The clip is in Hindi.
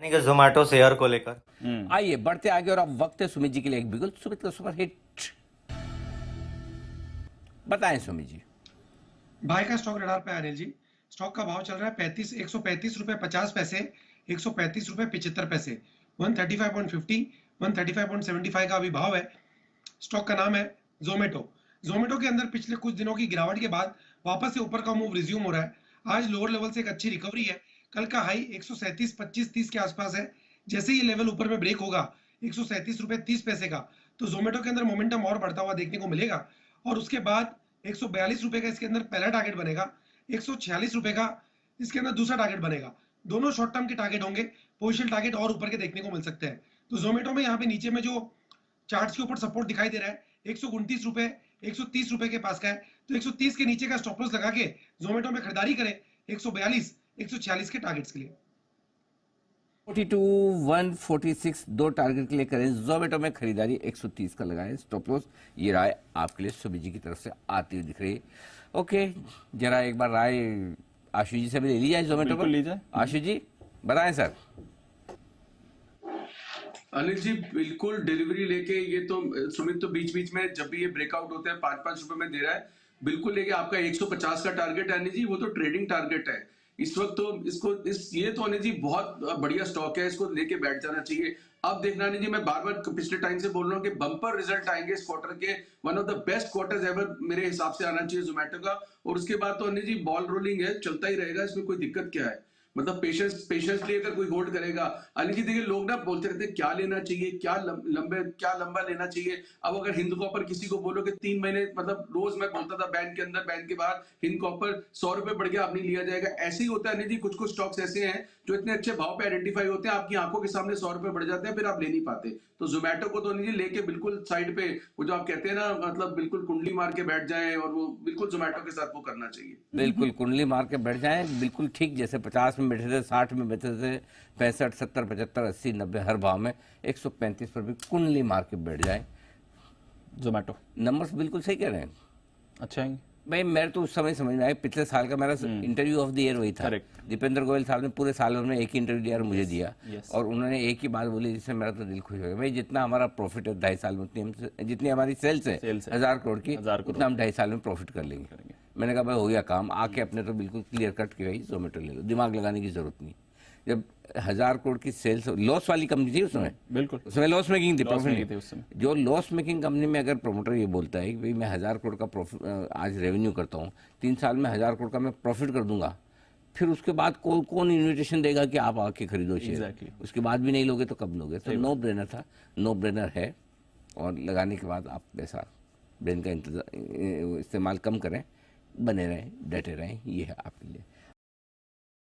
नहीं कि जोमेटो शेयर को लेकर। आइए बढ़ते आगे और अब वक्त है सुमित जी के लिए एक बिगुल। सुमित का सुपर हिट बताएं सुमित जी। भाई का स्टॉक रडार पे अनिल जी। स्टॉक का भाव चल रहा है 135 रुपए 50 पैसे, 135 रुपए 75 पैसे, 135.50, 135.75 का अभी भाव है। स्टॉक का नाम है जोमेटो। जोमेटो के अंदर पिछले कुछ दिनों की गिरावट के बाद वापस से ऊपर का मूव रिज्यूम हो रहा है। आज लोअर लेवल से एक अच्छी रिकवरी है। कल का हाई 137.25-30 के आसपास है। जैसे ये लेवल ऊपर में ब्रेक होगा 137 रुपए 30 पैसे का, तो जोमेटो के अंदर मोमेंटम और बढ़ता हुआ देखने को मिलेगा। और उसके बाद 142 रुपए का इसके अंदर पहला टारगेट बनेगा, 146 रुपए का इसके अंदर दूसरा टारगेट बनेगा। दोनों शॉर्ट टर्म के टारगेट होंगे। पोजिशन टारगेट और ऊपर के देखने को मिल सकते हैं। तो जोमेटो में यहाँ पे नीचे में जो चार्ट्स के ऊपर सपोर्ट दिखाई दे रहा है 129 रुपए 130 रुपए के पास का है, तो 130 के नीचे का स्टॉप लॉस लगा के जोमेटो में खरीदारी करें 142 146 के टारगेट्स के लिए। 42 146 दो टारगेट के लिए करें। जोमेटो में खरीदारी 130 का लगाएं स्टॉप लॉस। ये राय आपके लिए सुमित जी की तरफ से आती हुई दिख रही है। ओके, जरा एक बार राय आशु जी से भी ले ली जाए जोमेटो पर। लीजिए आशु जी बताएं सर। अनिल जी बिल्कुल डिलीवरी लेके ये तो सुमित तो बीच बीच में जब भी ये ब्रेकआउट होते हैं 5-5 रुपए में दे रहा है, बिल्कुल लेके आपका 150 का टारगेट है अनिल जी, वो तो ट्रेडिंग टारगेट है इस वक्त। तो इसको ये तो अनिल जी बहुत बढ़िया स्टॉक है, इसको लेके बैठ जाना चाहिए। अब देखना अनिल जी, मैं बार बार पिछले टाइम से बोल रहा हूँ कि बम्पर रिजल्ट आएंगे इस क्वार्टर के। One of the best quarters ever मेरे हिसाब से आना चाहिए जोमेटो का। और उसके बाद तो अनिल जी बॉल रोलिंग है, चलता ही रहेगा, इसमें कोई दिक्कत क्या है। मतलब पेशेंसली अगर कोई होल्ड करेगा। अनिल जी देखिए, लोग ना बोलते रहते हैं क्या लेना चाहिए, क्या लंबा लेना चाहिए। अब अगर हिंद कॉपर किसी को बोलो कि 3 महीने, मतलब रोज मैं बोलता था बैंक के अंदर बैंक के बाहर हिंद कॉपर 100 रुपए बढ़ गया, अब नहीं लिया जाएगा। ऐसे ही होता है अनिल जी, कुछ कुछ स्टॉक्स ऐसे हैं जो इतने अच्छे भाव पे आइडेंटिफाई होते हैं, आपकी आंखों के सामने 100 रुपए बढ़ जाते हैं, फिर आप ले नहीं पाते। तो जोमेटो को तो अनिल जी लेके बिल्कुल साइड पे, वो जो आप कहते हैं ना, मतलब बिल्कुल कुंडली मार के बैठ जाएं, और वो बिल्कुल जोमेटो के साथ वो करना चाहिए। बिल्कुल कुंडली मार के बैठ जाएं, बिल्कुल ठीक। जैसे 50 में बैठे थे, 60 में बैठे थे, 65 70 75 80 90 हर भाव में 135 पर भी कुंडली मार के बैठ जाएं। जोमेटो नंबर्स बिल्कुल सही कह रहे हैं। अच्छा है भाई मेरे तो उस समय समझ में आया, पिछले साल का मेरा इंटरव्यू ऑफ द ईयर वही था। Correct. दीपेंद्र गोयल साहब ने पूरे साल भर में एक ही इंटरव्यू दिया और मुझे दिया। yes. और उन्होंने एक ही बात बोली जिससे मेरा तो दिल खुश हो गया। भाई जितना हमारा प्रॉफिट है 2.5 साल में, जितनी हमारी सेल्स है 1000 करोड़ की, उतना हम 2.5 साल में प्रॉफिट कर लेंगे। मैंने कहा भाई हो गया काम, आके अपने तो बिल्कुल क्लियर कट के भाई जोमेटो ले लो, दिमाग लगाने की जरूरत नहीं। जब 1000 करोड़ की सेल्स, लॉस वाली कंपनी थी उसमें, बिल्कुल उसमें लॉस मेकिंग थी, प्रॉफिट नहीं थी उस समय। जो लॉस मेकिंग कंपनी में अगर प्रमोटर ये बोलता है कि भाई मैं 1000 करोड़ का प्रॉफिट आज रेवेन्यू करता हूँ, 3 साल में 1000 करोड़ का मैं प्रॉफिट कर दूंगा, फिर उसके बाद कौन इन्विटेशन देगा कि आप आके खरीदो शेयर। Exactly. उसके बाद भी नहीं लोगे तो कब लोगे। तो नो ब्रेनर था, नो ब्रेनर है। और लगाने के बाद आप पैसा ब्रेन का इस्तेमाल कम करें, बने रहें, डटे रहें, ये है आपके लिए।